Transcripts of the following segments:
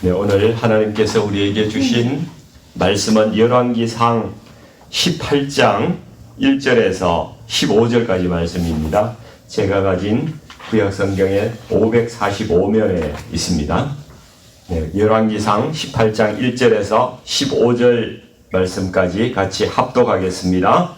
네, 오늘 하나님께서 우리에게 주신 말씀은 열왕기상 18장 1절에서 15절까지 말씀입니다. 제가 가진 구약성경의 545면에 있습니다. 네, 열왕기상 18장 1절에서 15절 말씀까지 같이 합독하겠습니다.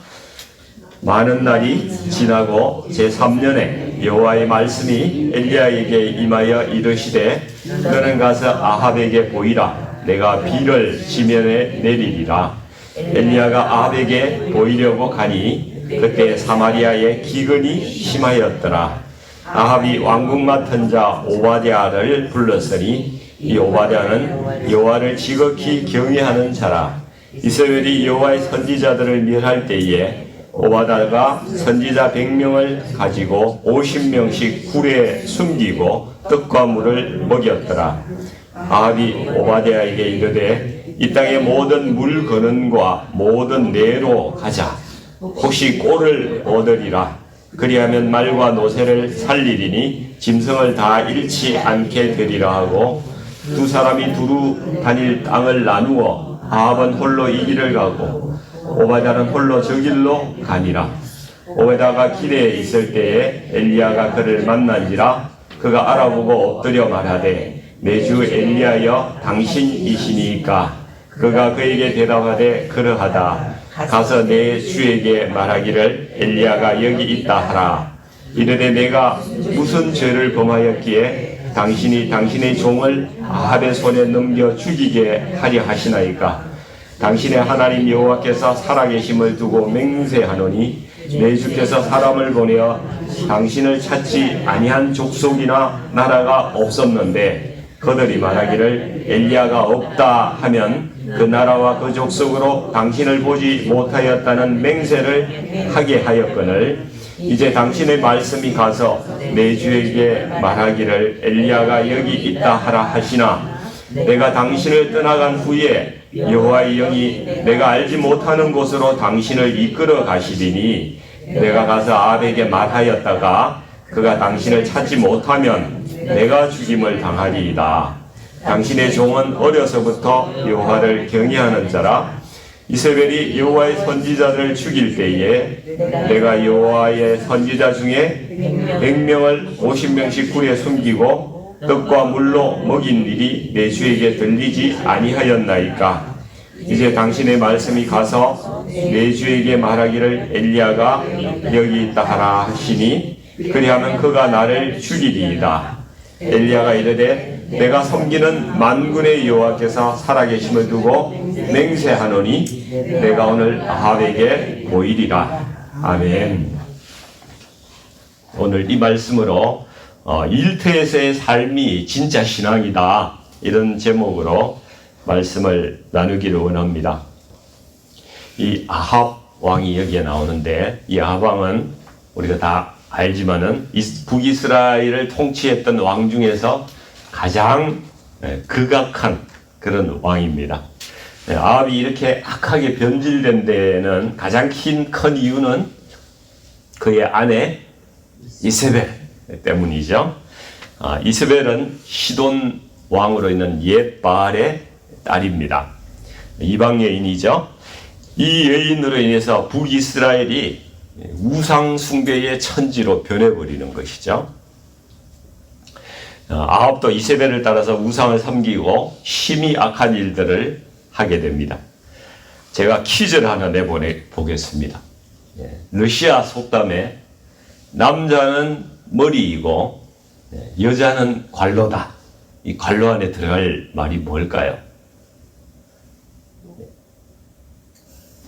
많은 날이 지나고 제3년에 여호와의 말씀이 엘리야에게 임하여 이르시되 너는 가서 아합에게 보이라. 내가 비를 지면에 내리리라. 엘리야가 아합에게 보이려고 가니 그때 사마리아에 기근이 심하였더라. 아합이 왕궁 맡은 자 오바댜를 불렀으니 이 오바댜는 여호와를 지극히 경외하는 자라. 이스라엘이 여호와의 선지자들을 멸할 때에 오바댜가 선지자 100명을 가지고 50명씩 굴에 숨기고 떡과 물을 먹였더라. 아합이 오바댜에게 이르되 이 땅의 모든 물건원과 모든 내로 가자. 혹시 꼴을 얻으리라. 그리하면 말과 노새를 살리리니 짐승을 다 잃지 않게 되리라 하고 두 사람이 두루 다닐 땅을 나누어 아합은 홀로 이 길을 가고 오바댜는 홀로 저 길로 가니라. 오바댜가 길에 있을 때에 엘리야가 그를 만난지라. 그가 알아보고 엎드려 말하되 내 주 엘리야여 당신이시니까. 그가 그에게 대답하되 그러하다. 가서 내 주에게 말하기를 엘리야가 여기 있다 하라. 이르되 내가 무슨 죄를 범하였기에 당신이 당신의 종을 아합의 손에 넘겨 죽이게 하려 하시나이까. 당신의 하나님 여호와께서 살아계심을 두고 맹세하노니 내 주께서 사람을 보내어 당신을 찾지 아니한 족속이나 나라가 없었는데 그들이 말하기를 엘리야가 없다 하면 그 나라와 그 족속으로 당신을 보지 못하였다는 맹세를 하게 하였거늘 이제 당신의 말씀이 가서 내 주에게 말하기를 엘리야가 여기 있다 하라 하시나 내가 당신을 떠나간 후에 여호와의 영이 내가 알지 못하는 곳으로 당신을 이끌어 가시리니 내가 가서 아합에게 말하였다가 그가 당신을 찾지 못하면 내가 죽임을 당하리이다. 당신의 종은 어려서부터 여호와를 경외하는 자라. 이스라엘이 여호와의 선지자들을 죽일 때에 내가 여호와의 선지자 중에 100명을 50명씩 굴에 숨기고 떡과 물로 먹인 일이 내 주에게 들리지 아니하였나이까. 이제 당신의 말씀이 가서 내 주에게 말하기를 엘리야가 여기 있다 하라 하시니 그리하면 그가 나를 죽이리이다. 엘리야가 이르되 내가 섬기는 만군의 여호와께서 살아계심을 두고 맹세하노니 내가 오늘 아합에게 보이리라. 아멘. 오늘 이 말씀으로 일터에서의 삶이 진짜 신앙이다, 이런 제목으로 말씀을 나누기를 원합니다. 이 아합 왕이 여기에 나오는데 이 아합 왕은 우리가 다 알지만은 북이스라엘을 통치했던 왕 중에서 가장 극악한 그런 왕입니다. 아합이 이렇게 악하게 변질된 데는 가장 큰 이유는 그의 아내 이세벨 때문이죠. 이세벨은 시돈 왕으로 있는 옛 바알의 딸입니다. 이방 여인이죠. 이 여인으로 인해서 북이스라엘이 우상 숭배의 천지로 변해버리는 것이죠. 아합도 이세벨을 따라서 우상을 섬기고 심히 악한 일들을 하게 됩니다. 제가 퀴즈를 하나 내보겠습니다. 러시아 속담에 남자는 머리이고 여자는 관로다. 이 관로 안에 들어갈 말이 뭘까요?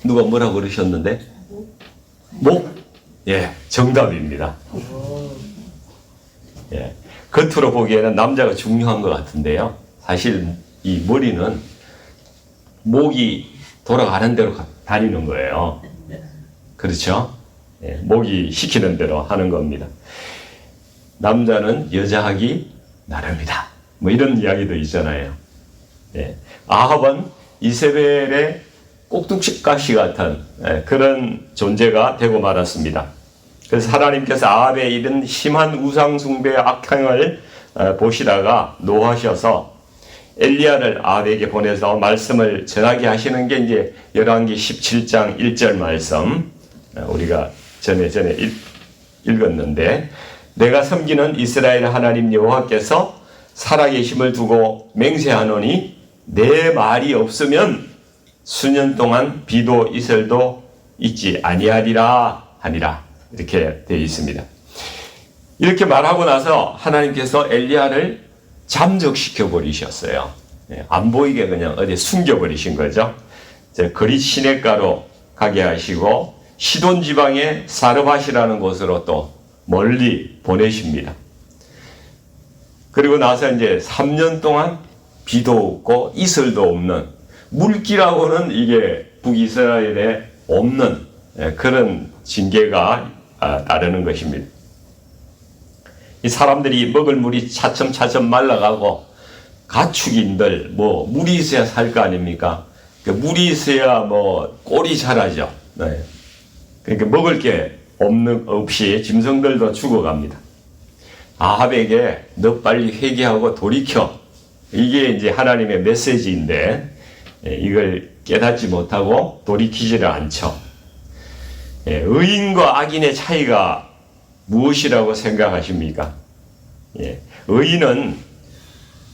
누가 뭐라고 그러셨는데? 목? 예, 정답입니다. 예, 겉으로 보기에는 남자가 중요한 것 같은데요. 사실 이 머리는 목이 돌아가는 대로 다니는 거예요. 그렇죠? 예, 목이 시키는 대로 하는 겁니다. 남자는 여자하기 나름이다. 뭐 이런 이야기도 있잖아요. 예, 아합은 이세벨의 꼭두가시 같은 그런 존재가 되고 말았습니다. 그래서 하나님께서 아합의 이런 심한 우상 숭배의 악행을 보시다가 노하셔서 엘리야를 아합에게 보내서 말씀을 전하게 하시는 게 이제 열왕기 17장 1절 말씀, 우리가 전에 읽었는데, 내가 섬기는 이스라엘 하나님 여호와께서 살아계심을 두고 맹세하노니 내 말이 없으면 수년 동안 비도 이슬도 있지 아니하리라 하니라. 이렇게 되어 있습니다. 이렇게 말하고 나서 하나님께서 엘리야를 잠적시켜 버리셨어요. 안 보이게 그냥 어디 숨겨 버리신 거죠. 그릿 시냇가로 가게 하시고 시돈 지방의 사르밧이라는 곳으로 또 멀리 보내십니다. 그리고 나서 이제 3년 동안 비도 없고 이슬도 없는, 물기라고는 이게 북이스라엘에 없는 그런 징계가 따르는 것입니다. 이 사람들이 먹을 물이 차츰차츰 말라가고 가축인들 뭐 물이 있어야 살 거 아닙니까? 물이 있어야 뭐 꼴이 자라죠. 그러니까 먹을 게 없이 짐승들도 죽어갑니다. 아합에게 너 빨리 회개하고 돌이켜, 이게 이제 하나님의 메시지인데 이걸 깨닫지 못하고 돌이키지를 않죠. 의인과 악인의 차이가 무엇이라고 생각하십니까? 의인은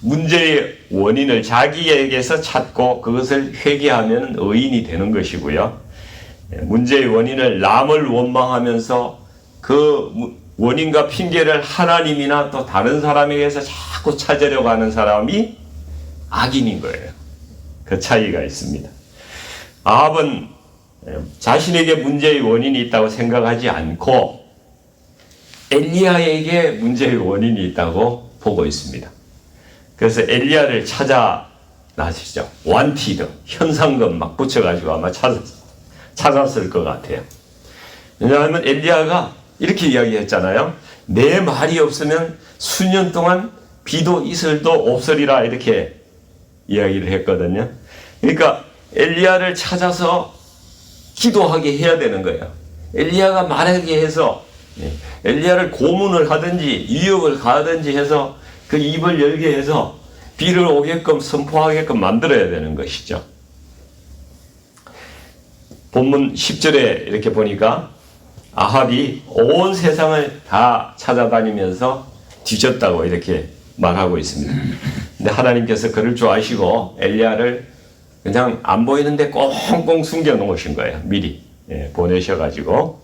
문제의 원인을 자기에게서 찾고 그것을 회개하면 의인이 되는 것이고요. 문제의 원인을 남을 원망하면서 그 원인과 핑계를 하나님이나 또 다른 사람에게서 자꾸 찾으려고 하는 사람이 악인인 거예요. 그 차이가 있습니다. 아합은 자신에게 문제의 원인이 있다고 생각하지 않고 엘리야에게 문제의 원인이 있다고 보고 있습니다. 그래서 엘리야를 찾아 나시죠. 완티드, 현상금 막 붙여가지고 아마 찾았을 것 같아요. 왜냐하면 엘리야가 이렇게 이야기했잖아요. 내 말이 없으면 수년 동안 비도 이슬도 없으리라, 이렇게 이야기를 했거든요. 그러니까 엘리야를 찾아서 기도하게 해야 되는 거예요. 엘리야가 말하게 해서 엘리야를 고문을 하든지 유역을 가든지 해서 그 입을 열게 해서 비를 오게끔 선포하게끔 만들어야 되는 것이죠. 본문 10절에 이렇게 보니까 아합이 온 세상을 다 찾아다니면서 뒤졌다고 이렇게 말하고 있습니다. 근데 하나님께서 그럴 줄 아시고 엘리야를 그냥 안 보이는데 꽁꽁 숨겨 놓으신 거예요. 미리 보내셔가지고.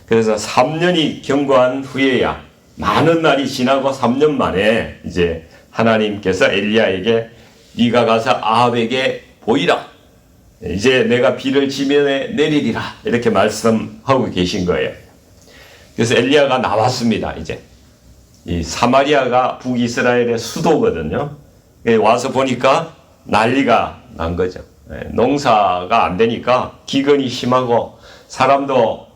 그래서 3년이 경과한 후에야, 많은 날이 지나고 3년 만에 이제 하나님께서 엘리야에게 네가 가서 아합에게 보이라, 이제 내가 비를 지면에 내리리라, 이렇게 말씀하고 계신 거예요. 그래서 엘리야가 나왔습니다. 이제 이 사마리아가 북이스라엘의 수도거든요. 와서 보니까 난리가 난 거죠. 농사가 안 되니까 기근이 심하고 사람도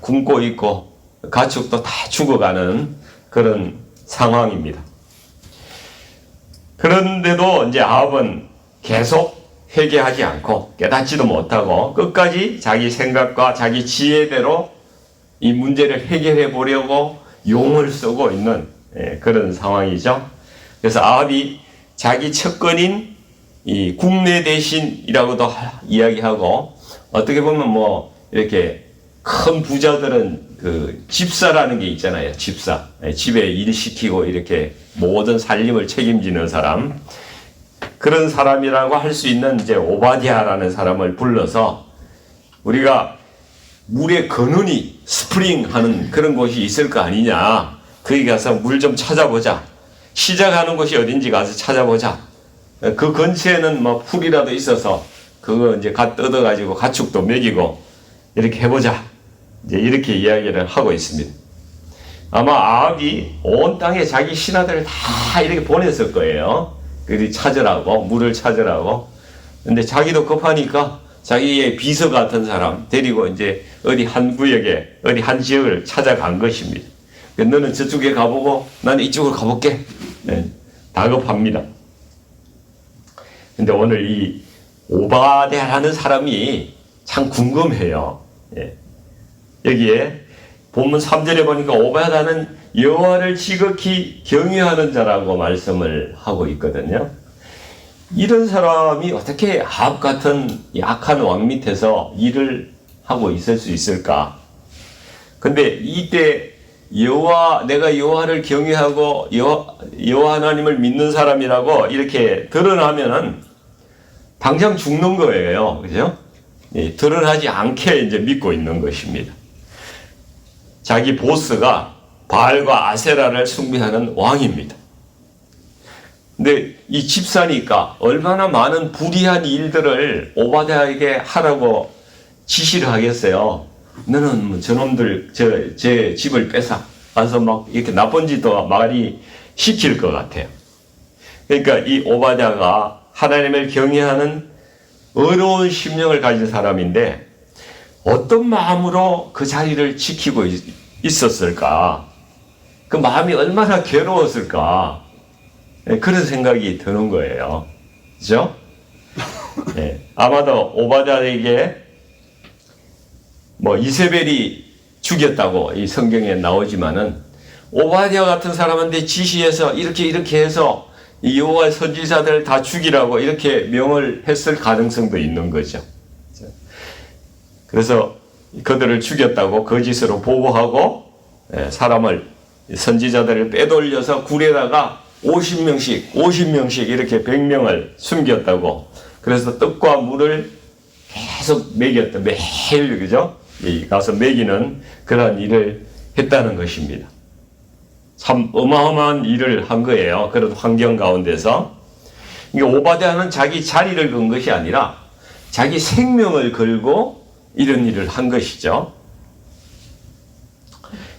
굶고 있고 가축도 다 죽어가는 그런 상황입니다. 그런데도 이제 아합은 계속 회개하지 않고 깨닫지도 못하고 끝까지 자기 생각과 자기 지혜대로 이 문제를 해결해 보려고 용을 쓰고 있는 그런 상황이죠. 그래서 아합이 자기 척근인 이 국내 대신이라고도 이야기하고, 어떻게 보면 뭐 이렇게 큰 부자들은 그 집사라는 게 있잖아요. 집사. 집에 일 시키고 이렇게 모든 살림을 책임지는 사람. 그런 사람이라고 할 수 있는 이제 오바댜라는 사람을 불러서 우리가 물의 근원이 스프링 하는 그런 곳이 있을 거 아니냐. 거기 가서 물 좀 찾아보자. 시작하는 곳이 어딘지 가서 찾아보자. 그 근처에는 뭐 풀이라도 있어서 그거 이제 뜯어가지고 가축도 먹이고 이렇게 해보자. 이제 이렇게 이야기를 하고 있습니다. 아마 아합이 온 땅에 자기 신하들을 다 이렇게 보냈을 거예요. 그리 찾으라고, 물을 찾으라고. 근데 자기도 급하니까 자기의 비서 같은 사람 데리고 이제 어디 한 구역에, 어디 한 지역을 찾아간 것입니다. 너는 저쪽에 가보고 나는 이쪽으로 가볼게. 다급합니다. 근데 오늘 이 오바댜라는 사람이 참 궁금해요. 여기에 본문 3절에 보니까 오바댜는 여호와를 지극히 경외하는 자라고 말씀을 하고 있거든요. 이런 사람이 어떻게 아합 같은 악한 왕 밑에서 일을 하고 있을 수 있을까? 근데 이때 내가 여호와를 경외하고 여호와 하나님을 믿는 사람이라고 이렇게 드러나면은 당장 죽는 거예요. 그죠? 예, 드러나지 않게 이제 믿고 있는 것입니다. 자기 보스가 바알과 아세라를 숭배하는 왕입니다. 근데 이 집사니까 얼마나 많은 불의한 일들을 오바댜에게 하라고 지시를 하겠어요. 너는 뭐 저놈들 제 집을 뺏어 가서 막 이렇게 나쁜 짓도 많이 시킬 것 같아요. 그러니까 이 오바댜가 하나님을 경외하는 어려운 심령을 가진 사람인데 어떤 마음으로 그 자리를 지키고 있었을까? 그 마음이 얼마나 괴로웠을까? 그런 생각이 드는 거예요. 그죠? 네, 아마도 오바댜에게 뭐 이세벨이 죽였다고 이 성경에 나오지만은 오바댜 같은 사람한테 지시해서 이렇게 해서 이 여호와의 선지자들을 다 죽이라고 이렇게 명을 했을 가능성도 있는 거죠. 그래서 그들을 죽였다고 거짓으로 보고하고 사람을 선지자들을 빼돌려서 굴에다가 50명씩 이렇게 100명을 숨겼다고. 그래서 떡과 물을 계속 먹였다. 매일 그죠? 가서 먹이는 그런 일을 했다는 것입니다. 참 어마어마한 일을 한 거예요. 그런 환경 가운데서. 그러니까 오바댜는 자기 자리를 건 것이 아니라 자기 생명을 걸고 이런 일을 한 것이죠.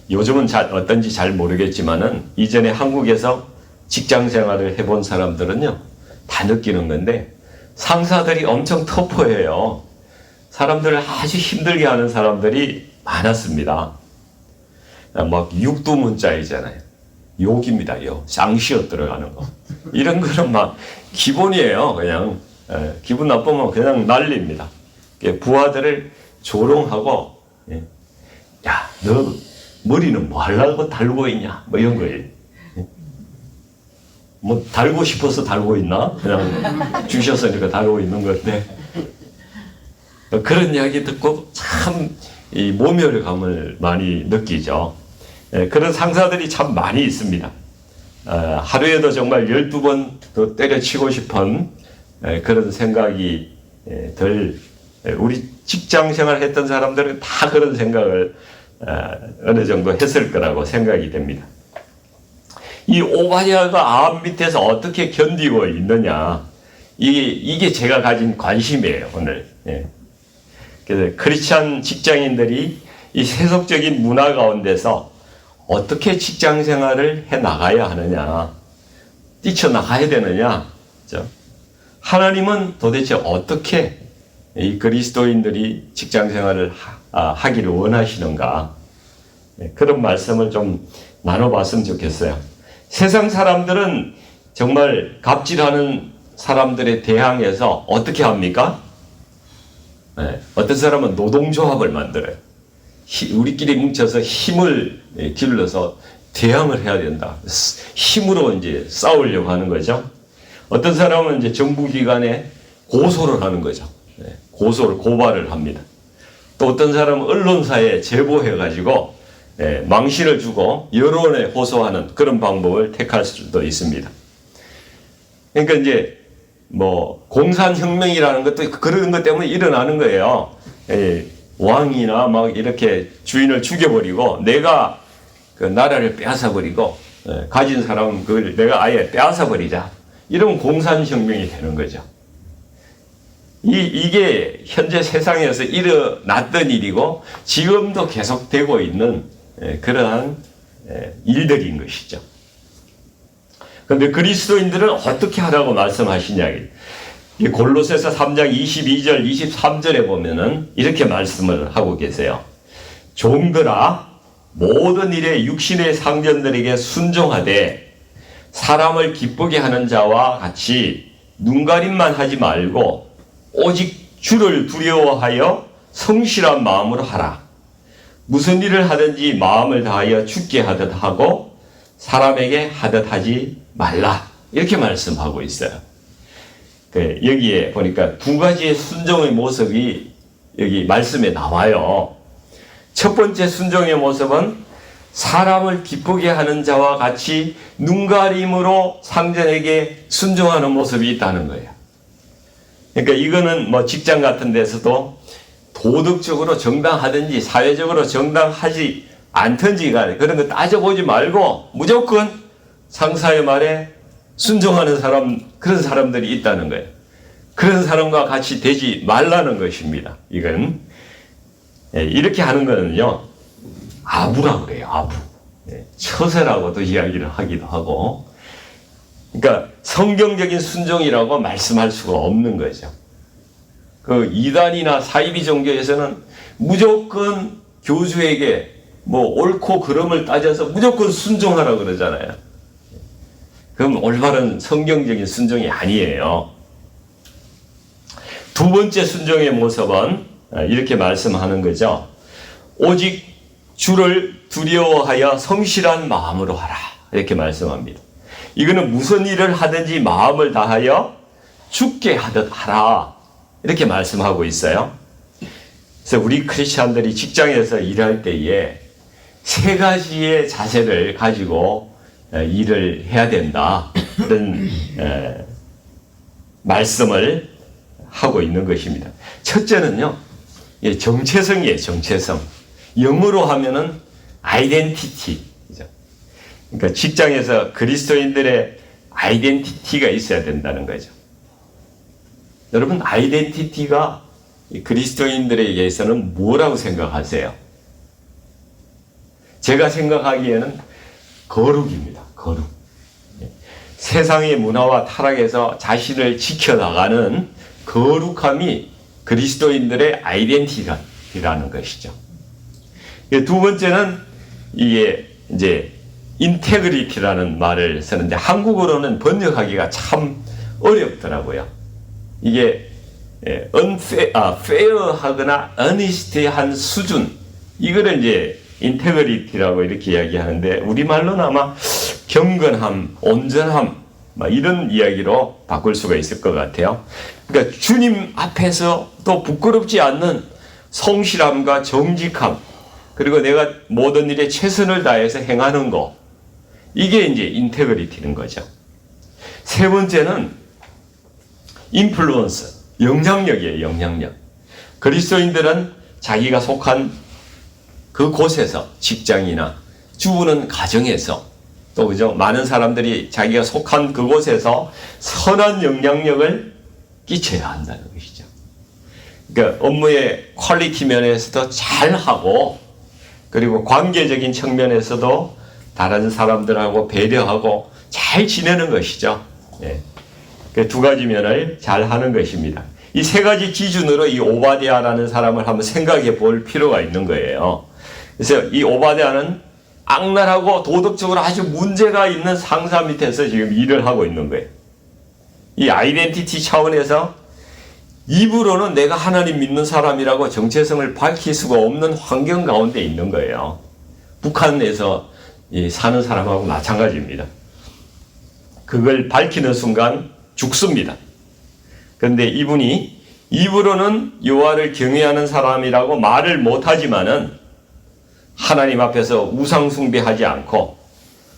요즘은 어떤지 잘 모르겠지만은 이전에 한국에서 직장 생활을 해본 사람들은요, 다 느끼는 건데 상사들이 엄청 터프해요. 사람들을 아주 힘들게 하는 사람들이 많았습니다. 막 육두문자이잖아요. 욕입니다. 욕. 쌍시어 들어가는 거. 이런 거는 막 기본이에요. 그냥 기분 나쁘면 그냥 난리입니다. 부하들을 조롱하고 야, 너 머리는 뭐 하려고 달고 있냐? 뭐 이런 거예요. 뭐 달고 싶어서 달고 있나? 그냥 주셨으니까 달고 있는 건데 그런 이야기 듣고 참 이 모멸감을 많이 느끼죠. 그런 상사들이 참 많이 있습니다. 하루에도 정말 12번 더 때려치고 싶은 그런 생각이 우리 직장 생활 했던 사람들은 다 그런 생각을 어느 정도 했을 거라고 생각이 됩니다. 이 오바댜가 아합 밑에서 어떻게 견디고 있느냐, 이게 제가 가진 관심이에요, 오늘. 그래서 크리스찬 직장인들이 이 세속적인 문화 가운데서 어떻게 직장 생활을 해 나가야 하느냐, 뛰쳐나가야 되느냐, 그렇죠? 하나님은 도대체 어떻게 이 그리스도인들이 직장 생활을 하기를 원하시는가, 그런 말씀을 좀 나눠봤으면 좋겠어요. 세상 사람들은 정말 갑질하는 사람들에 대항해서 어떻게 합니까? 어떤 사람은 노동조합을 만들어요. 우리끼리 뭉쳐서 힘을 길러서 대항을 해야 된다. 힘으로 이제 싸우려고 하는 거죠. 어떤 사람은 이제 정부기관에 고소를 하는 거죠. 고발을 합니다. 또 어떤 사람은 언론사에 제보해가지고 망신을 주고 여론에 호소하는 그런 방법을 택할 수도 있습니다. 그러니까 이제 뭐 공산혁명이라는 것도 그런 것 때문에 일어나는 거예요. 왕이나 막 이렇게 주인을 죽여버리고 내가 그 나라를 빼앗아버리고 가진 사람은 그걸 내가 아예 빼앗아버리자. 이런 공산혁명이 되는 거죠. 이게 현재 세상에서 일어났던 일이고 지금도 계속되고 있는 그러한 일들인 것이죠. 그런데 그리스도인들은 어떻게 하라고 말씀하시냐. 골로새서 3장 22절 23절에 보면은 이렇게 말씀을 하고 계세요. 종들아, 모든 일에 육신의 상전들에게 순종하되 사람을 기쁘게 하는 자와 같이 눈가림만 하지 말고 오직 주를 두려워하여 성실한 마음으로 하라. 무슨 일을 하든지 마음을 다하여 주께 하듯 하고 사람에게 하듯 하지 말라. 이렇게 말씀하고 있어요. 여기에 보니까 두 가지의 순종의 모습이 여기 말씀에 나와요. 첫 번째 순종의 모습은 사람을 기쁘게 하는 자와 같이 눈가림으로 상전에게 순종하는 모습이 있다는 거예요. 그러니까 이거는 뭐 직장 같은 데서도 도덕적으로 정당하든지 사회적으로 정당하지 않든지 간에 그런 거 따져보지 말고 무조건 상사의 말에 순종하는 사람, 그런 사람들이 있다는 거예요. 그런 사람과 같이 되지 말라는 것입니다. 이건 이렇게 하는 거는요, 아부라고 그래요. 아부. 처세라고도 이야기를 하기도 하고, 그러니까 성경적인 순종이라고 말씀할 수가 없는 거죠. 그 이단이나 사이비 종교에서는 무조건 교주에게 뭐 옳고 그름을 따져서 무조건 순종하라 그러잖아요. 그럼 올바른 성경적인 순종이 아니에요. 두 번째 순종의 모습은 이렇게 말씀하는 거죠. 오직 주를 두려워하여 성실한 마음으로 하라. 이렇게 말씀합니다. 이거는 무슨 일을 하든지 마음을 다하여 죽게 하듯 하라. 이렇게 말씀하고 있어요. 그래서 우리 크리스찬들이 직장에서 일할 때에 세 가지의 자세를 가지고 일을 해야 된다. 그런 말씀을 하고 있는 것입니다. 첫째는요, 정체성이에요. 정체성. 영어로 하면은 아이덴티티죠. 그러니까 직장에서 그리스도인들의 아이덴티티가 있어야 된다는 거죠. 여러분, 아이덴티티가 그리스도인들에게서는 뭐라고 생각하세요? 제가 생각하기에는 거룩입니다. 거룩. 세상의 문화와 타락에서 자신을 지켜나가는 거룩함이 그리스도인들의 아이덴티티라는 것이죠. 두 번째는 이게 이제 인테그리티라는 말을 쓰는데 한국어로는 번역하기가 참 어렵더라고요. 이게 페어하거나 honest한 수준, 이거를 이제 인테그리티라고 이렇게 이야기하는데 우리말로는 아마 경건함, 온전함 이런 이야기로 바꿀 수가 있을 것 같아요. 그러니까 주님 앞에서 또 부끄럽지 않는 성실함과 정직함, 그리고 내가 모든 일에 최선을 다해서 행하는 거, 이게 이제 인테그리티는 거죠. 세 번째는 인플루언스, 영향력이에요. 영향력. 그리스도인들은 자기가 속한 그 곳에서, 직장이나 주부는 가정에서, 또 그죠, 많은 사람들이 자기가 속한 그곳에서 선한 영향력을 끼쳐야 한다는 것이죠. 그러니까 업무의 퀄리티 면에서도 잘하고, 그리고 관계적인 측면에서도 다른 사람들하고 배려하고 잘 지내는 것이죠. 그 두 가지 면을 잘 하는 것입니다. 이 세 가지 기준으로 이 오바댜라는 사람을 한번 생각해 볼 필요가 있는 거예요. 그래서 이 오바댜는 악랄하고 도덕적으로 아주 문제가 있는 상사 밑에서 지금 일을 하고 있는 거예요. 이 아이덴티티 차원에서 입으로는 내가 하나님 믿는 사람이라고 정체성을 밝힐 수가 없는 환경 가운데 있는 거예요. 북한에서 사는 사람하고 마찬가지입니다. 그걸 밝히는 순간 죽습니다. 그런데 이분이 입으로는 여호와를 경외하는 사람이라고 말을 못하지만은 하나님 앞에서 우상 숭배하지 않고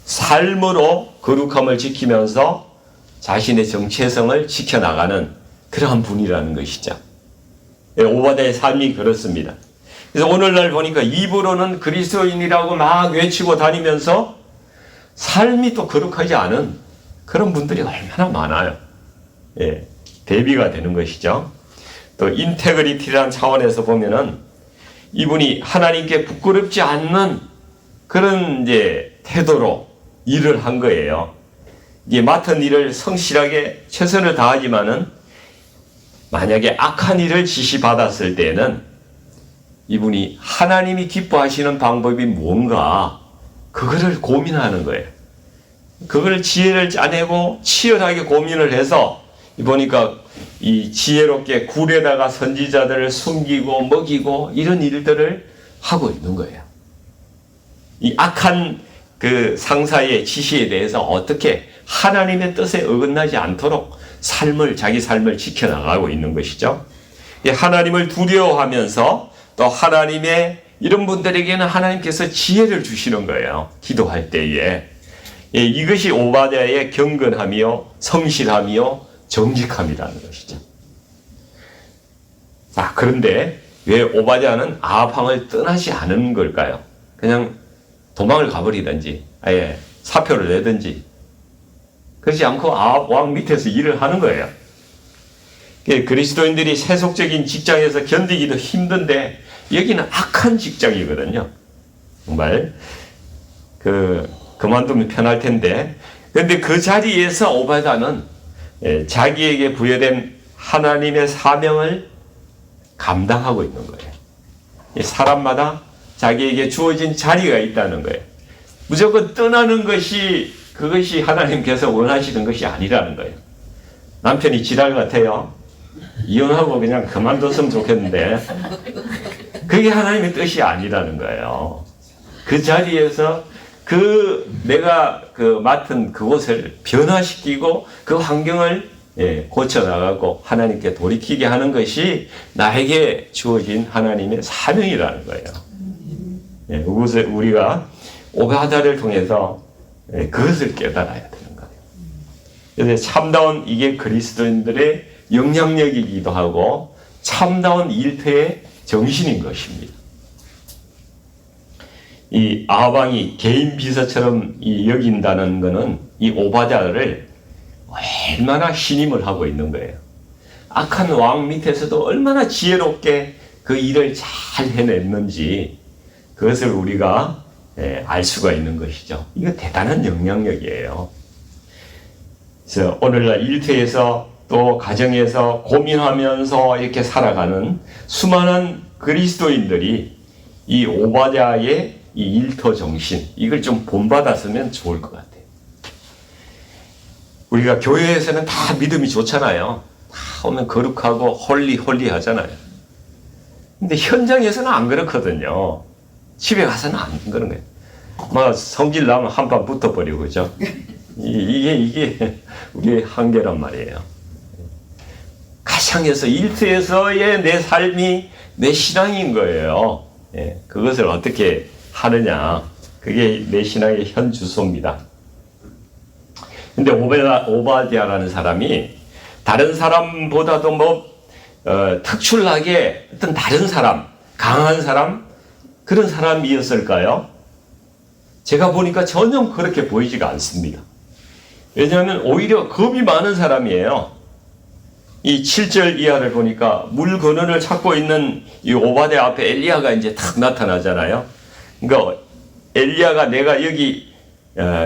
삶으로 거룩함을 지키면서 자신의 정체성을 지켜나가는 그러한 분이라는 것이죠. 오바댜의 삶이 그렇습니다. 그래서 오늘날 보니까 입으로는 그리스도인이라고 막 외치고 다니면서 삶이 또 거룩하지 않은 그런 분들이 얼마나 많아요. 대비가 되는 것이죠. 또 인테그리티라는 차원에서 보면은 이분이 하나님께 부끄럽지 않는 그런 이제 태도로 일을 한 거예요. 이게 맡은 일을 성실하게 최선을 다하지만은 만약에 악한 일을 지시받았을 때에는 이분이 하나님이 기뻐하시는 방법이 뭔가 그거를 고민하는 거예요. 그걸 지혜를 짜내고 치열하게 고민을 해서 보니까 이 지혜롭게 굴에다가 선지자들을 숨기고 먹이고 이런 일들을 하고 있는 거예요. 이 악한 그 상사의 지시에 대해서 어떻게 하나님의 뜻에 어긋나지 않도록 자기 삶을 지켜나가고 있는 것이죠. 하나님을 두려워하면서 또 하나님의 이런 분들에게는 하나님께서 지혜를 주시는 거예요. 기도할 때에. 이것이 오바댜의 경건함이요, 성실함이요, 정직함이라는 것이죠. 그런데 왜 오바댜는 아합 왕을 떠나지 않은 걸까요? 그냥 도망을 가버리든지 아예 사표를 내든지 그렇지 않고 아합 왕 밑에서 일을 하는 거예요. 그리스도인들이 세속적인 직장에서 견디기도 힘든데 여기는 악한 직장이거든요. 정말 그만두면 편할 텐데, 그런데 그 자리에서 오바댜는 자기에게 부여된 하나님의 사명을 감당하고 있는 거예요. 사람마다 자기에게 주어진 자리가 있다는 거예요. 무조건 떠나는 그것이 하나님께서 원하시는 것이 아니라는 거예요. 남편이 지랄 같아요. 이혼하고 그냥 그만뒀으면 좋겠는데 그게 하나님의 뜻이 아니라는 거예요. 그 자리에서 내가 맡은 그곳을 변화시키고 그 환경을 고쳐나가고 하나님께 돌이키게 하는 것이 나에게 주어진 하나님의 사명이라는 거예요. 그것을 우리가 오바댜를 통해서 그것을 깨달아야 되는 거예요. 그래서 참다운 이게 그리스도인들의 영향력이기도 하고 참다운 일터의 정신인 것입니다. 이 아합 왕이 개인 비서처럼 여긴다는 것은 이 오바댜를 얼마나 신임을 하고 있는 거예요. 악한 왕 밑에서도 얼마나 지혜롭게 그 일을 잘 해냈는지 그것을 우리가 알 수가 있는 것이죠. 이거 대단한 영향력이에요. 그래서 오늘날 일터에서 또 가정에서 고민하면서 이렇게 살아가는 수많은 그리스도인들이 이 오바댜의 이 일터 정신, 이걸 좀 본받았으면 좋을 것 같아요. 우리가 교회에서는 다 믿음이 좋잖아요. 다 오면 거룩하고 홀리 하잖아요. 근데 현장에서는 안 그렇거든요. 집에 가서는 안 그런 거예요. 막 성질 나면 한판 붙어버리고, 그죠? 이게 우리의 한계란 말이에요. 가정에서, 일터에서의 내 삶이 내 신앙인 거예요. 그것을 어떻게 하느냐. 그게 내 신앙의 현 주소입니다. 근데 오바댜라는 사람이 다른 사람보다도 특출나게 어떤 다른 사람, 강한 사람, 그런 사람이었을까요? 제가 보니까 전혀 그렇게 보이지가 않습니다. 왜냐하면 오히려 겁이 많은 사람이에요. 이 7절 이하를 보니까 물 근원을 찾고 있는 이 오바댜 앞에 엘리야가 이제 탁 나타나잖아요. 그러니까 엘리야가 내가 여기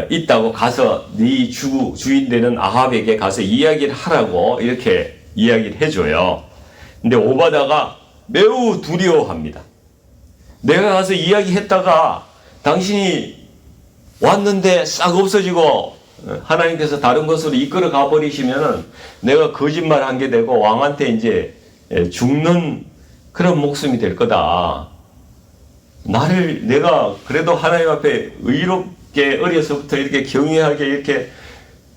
있다고 가서 네 주인 되는 아합에게 가서 이야기를 하라고 이렇게 이야기를 해줘요. 근데 오바댜가 매우 두려워합니다. 내가 가서 이야기했다가 당신이 왔는데 싹 없어지고 하나님께서 다른 곳으로 이끌어 가버리시면 내가 거짓말 한 게 되고 왕한테 이제 죽는 그런 목숨이 될 거다. 내가 그래도 하나님 앞에 의롭게 어려서부터 이렇게 경외하게 이렇게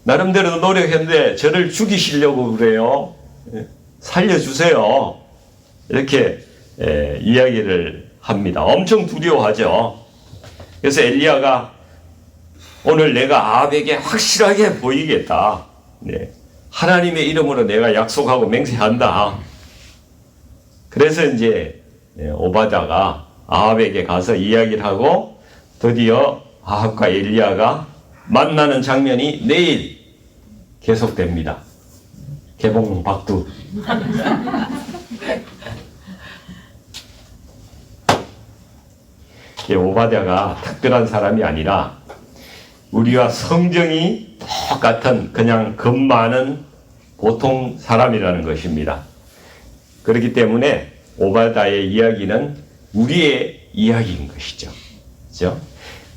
나름대로 노력했는데 저를 죽이시려고 그래요. 살려주세요. 이렇게 이야기를 합니다. 엄청 두려워하죠. 그래서 엘리야가 오늘 내가 아합에게 확실하게 보이겠다. 하나님의 이름으로 내가 약속하고 맹세한다. 그래서 이제 오바댜가 아합에게 가서 이야기를 하고 드디어 아합과 엘리야가 만나는 장면이 내일 계속됩니다. 개봉박두. 오바댜가 특별한 사람이 아니라 우리와 성정이 똑같은 그냥 겁 많은 보통 사람이라는 것입니다. 그렇기 때문에 오바댜의 이야기는 우리의 이야기인 것이죠. 그렇죠?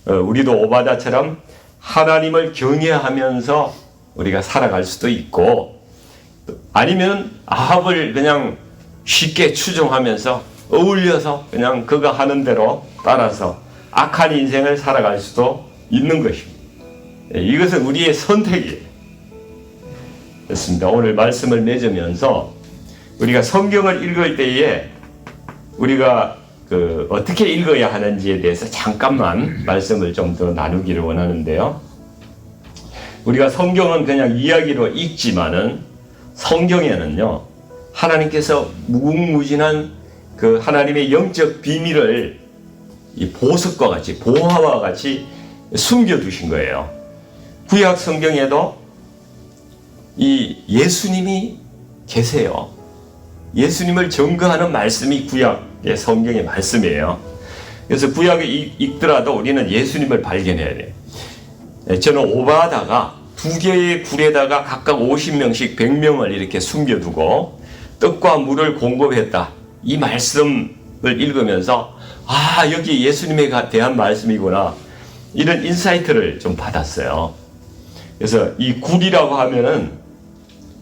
우리도 오바댜처럼 하나님을 경외하면서 우리가 살아갈 수도 있고, 아니면 아합을 그냥 쉽게 추종하면서 어울려서 그냥 그가 하는 대로 따라서 악한 인생을 살아갈 수도 있는 것입니다. 이것은 우리의 선택이에요. 됐습니다. 오늘 말씀을 맺으면서 우리가 성경을 읽을 때에 우리가 어떻게 읽어야 하는지에 대해서 잠깐만 말씀을 좀 더 나누기를 원하는데요. 우리가 성경은 그냥 이야기로 읽지만은 성경에는요, 하나님께서 무궁무진한 그 하나님의 영적 비밀을 이 보석과 같이, 보화와 같이 숨겨두신 거예요. 구약 성경에도 이 예수님이 계세요. 예수님을 증거하는 말씀이 구약의 성경의 말씀이에요. 그래서 구약을 읽더라도 우리는 예수님을 발견해야 돼요. 저는 오바다가 두 개의 굴에다가 각각 50명씩 100명을 이렇게 숨겨두고 떡과 물을 공급했다. 이 말씀을 읽으면서 여기 예수님에 대한 말씀이구나. 이런 인사이트를 좀 받았어요. 그래서 이 굴이라고 하면은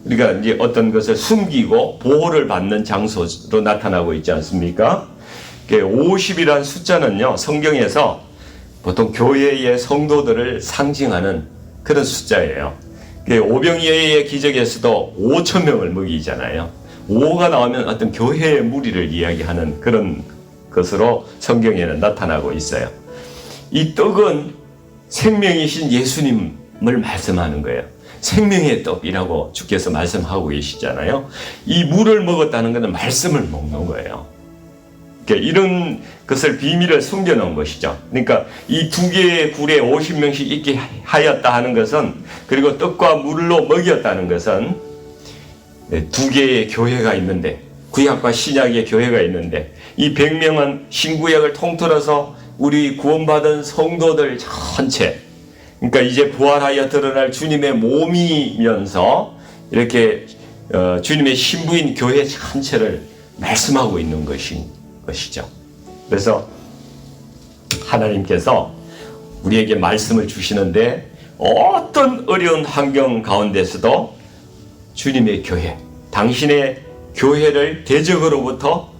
우리가 이제 어떤 것을 숨기고 보호를 받는 장소로 나타나고 있지 않습니까? 50이라는 숫자는요, 성경에서 보통 교회의 성도들을 상징하는 그런 숫자예요. 오병이어의 기적에서도 5,000명을 먹이잖아요. 5가 나오면 어떤 교회의 무리를 이야기하는 그런 것으로 성경에는 나타나고 있어요. 이 떡은 생명이신 예수님을 말씀하는 거예요. 생명의 떡이라고 주께서 말씀하고 계시잖아요. 이 물을 먹었다는 것은 말씀을 먹는 거예요. 그러니까 이런 것을 비밀을 숨겨놓은 것이죠. 그러니까 이 두 개의 굴에 50명씩 있게 하였다 하는 것은, 그리고 떡과 물로 먹였다는 것은 두 개의 교회가 있는데, 구약과 신약의 교회가 있는데, 이 100명은 신구약을 통틀어서 우리 구원받은 성도들 전체, 그러니까 이제 부활하여 드러날 주님의 몸이면서 이렇게 주님의 신부인 교회 전체를 말씀하고 있는 것이죠. 그래서 하나님께서 우리에게 말씀을 주시는데, 어떤 어려운 환경 가운데서도 주님의 교회, 당신의 교회를 대적으로부터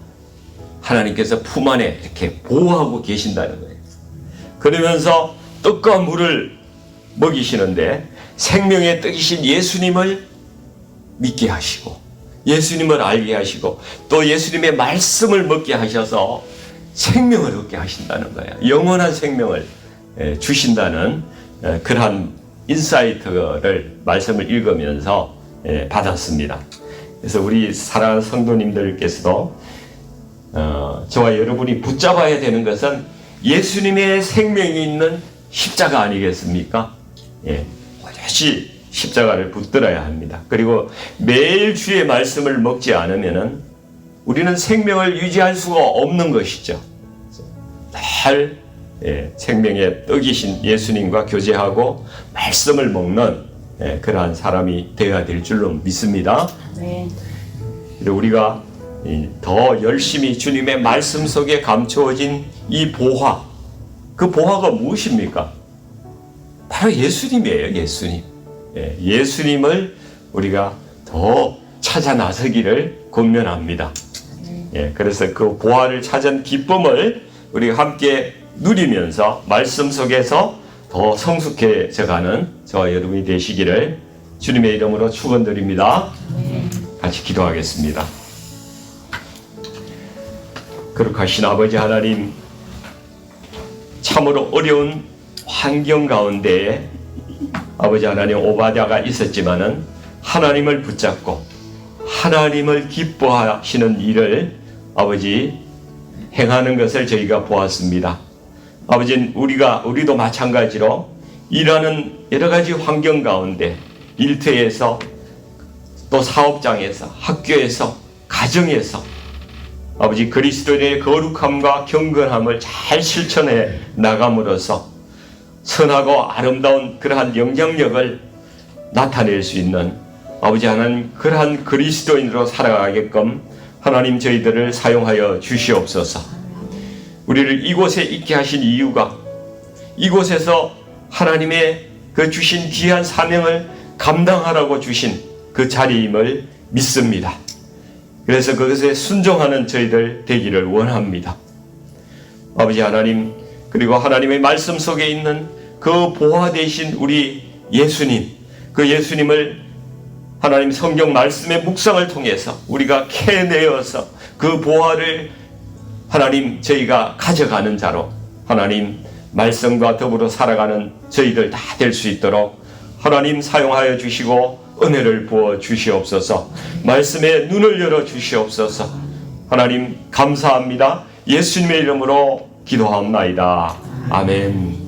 하나님께서 품 안에 이렇게 보호하고 계신다는 거예요. 그러면서 떡과 물을 먹이시는데 생명의 떡이신 예수님을 믿게 하시고, 예수님을 알게 하시고, 또 예수님의 말씀을 먹게 하셔서 생명을 얻게 하신다는 거예요. 영원한 생명을 주신다는 그러한 인사이트를 말씀을 읽으면서 받았습니다. 그래서 우리 사랑하는 성도님들께서도 저와 여러분이 붙잡아야 되는 것은 예수님의 생명이 있는 십자가 아니겠습니까? 반드시 십자가를 붙들어야 합니다. 그리고 매일 주의 말씀을 먹지 않으면은 우리는 생명을 유지할 수가 없는 것이죠. 늘 생명의 떡이신 예수님과 교제하고 말씀을 먹는 그러한 사람이 되어야 될 줄로 믿습니다. 네. 우리가 더 열심히 주님의 말씀 속에 감추어진 이 보화, 그 보화가 무엇입니까? 바로 예수님이에요. 예수님. 예수님을 우리가 더 찾아 나서기를 권면합니다. 그래서 그 보화를 찾은 기쁨을 우리가 함께 누리면서 말씀 속에서 더 성숙해져가는 저와 여러분이 되시기를 주님의 이름으로 축원드립니다. 같이 기도하겠습니다. 거룩하신 아버지 하나님, 참으로 어려운 환경 가운데에 아버지 하나님 오바댜가 있었지만은 하나님을 붙잡고 하나님을 기뻐하시는 일을 아버지 행하는 것을 저희가 보았습니다. 아버지, 우리도 마찬가지로 일하는 여러 가지 환경 가운데, 일터에서 또 사업장에서, 학교에서, 가정에서 아버지 그리스도인의 거룩함과 경건함을 잘 실천해 나감으로써 선하고 아름다운 그러한 영향력을 나타낼 수 있는 아버지 하나님, 그러한 그리스도인으로 살아가게끔 하나님 저희들을 사용하여 주시옵소서. 우리를 이곳에 있게 하신 이유가 이곳에서 하나님의 그 주신 귀한 사명을 감당하라고 주신 그 자리임을 믿습니다. 그래서 그것에 순종하는 저희들 되기를 원합니다. 아버지 하나님, 그리고 하나님의 말씀 속에 있는 그 보화 되신 우리 예수님, 그 예수님을 하나님 성경 말씀의 묵상을 통해서 우리가 캐내어서 그 보화를 하나님 저희가 가져가는 자로 하나님 말씀과 더불어 살아가는 저희들 다 될 수 있도록 하나님 사용하여 주시고 은혜를 부어 주시옵소서. 말씀에 눈을 열어 주시옵소서. 하나님 감사합니다. 예수님의 이름으로 기도하옵나이다. 아멘.